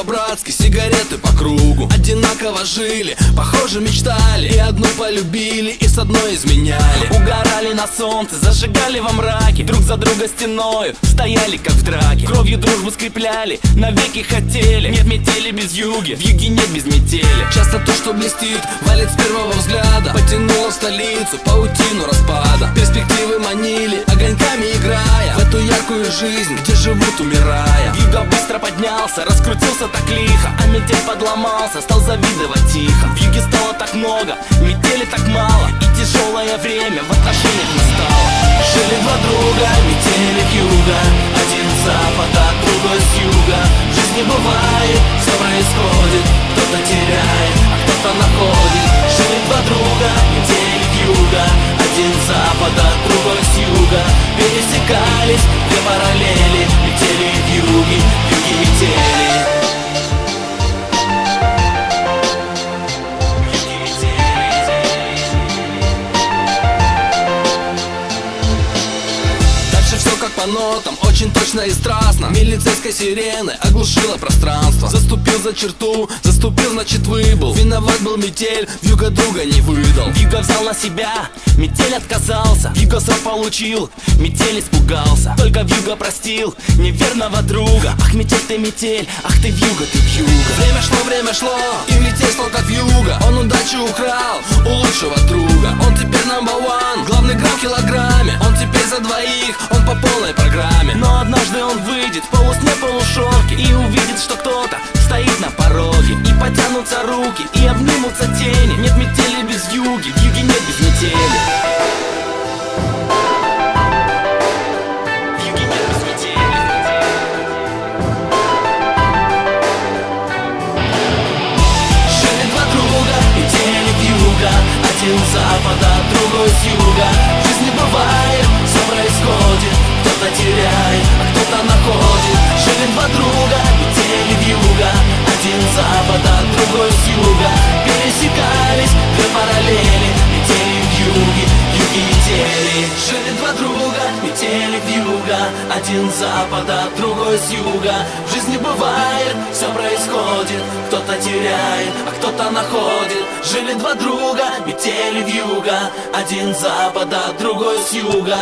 по-братски, сигареты по кругу. Одинаково жили, похоже мечтали, и одну полюбили, и с одной изменяли. Угорали на солнце, зажигали во мраке, друг за друга стеною стояли как в драке. Кровью дружбу скрепляли, навеки хотели. Нет метели без юги, в юге нет без метели. Часто то, что блестит, валит с первого взгляда. Потянуло в столицу паутину распада. Перспективы манили, огоньками играя в эту яркую жизнь, где живут, умирая. Юга быстро поднялся, раскрутился так лихо, а метель подломался, стал завидовать тихо. В юге стало так много, метели так мало, и тяжелое время в отношениях настало. Жили два друга, метели вьюга, один с запада, другой с юга. В жизни бывает, все происходит, кто-то теряет, а кто-то находит. Жили два друга, метели вьюга, один с запада, другой с юга. Пересекались две параллели, метели вьюги, вьюги метели. Как по нотам, очень точно и страстно. Милицейской сирены оглушила пространство. Заступил за черту, заступил, значит выбыл. Виноват был метель, вьюга друга не выдал. Вьюга взял на себя, метель отказался. Вьюга срок получил, метель испугался. Только вьюга простил неверного друга. Ах, метель, ах ты вьюга, ты вьюга. Время шло, и метель стал как вьюга. Он удачу украл у лучшего друга. Он теперь number one, главный грамм в килограмме. Он теперь за двоих, он по полной программе. Но однажды он выйдет в полусне полушорке и увидит, что кто-то стоит на пороге. И потянутся руки, и обнимутся тени. Нет метели без вьюги, в юге нет без метели. Один с запада, другой с юга. В жизни бывает, все происходит, кто-то теряет, а кто-то находит. Жили два друга, метели вьюга, один с запада, другой с юга. Пересекались две параллели, метели вьюги, вьюги метели. Жили два друга, метели вьюга, один с запада, другой с юга. В жизни бывает, все происходит, кто-то теряет, а кто-то находит. Жили два друга, метели вьюга, один с запада, другой с юга.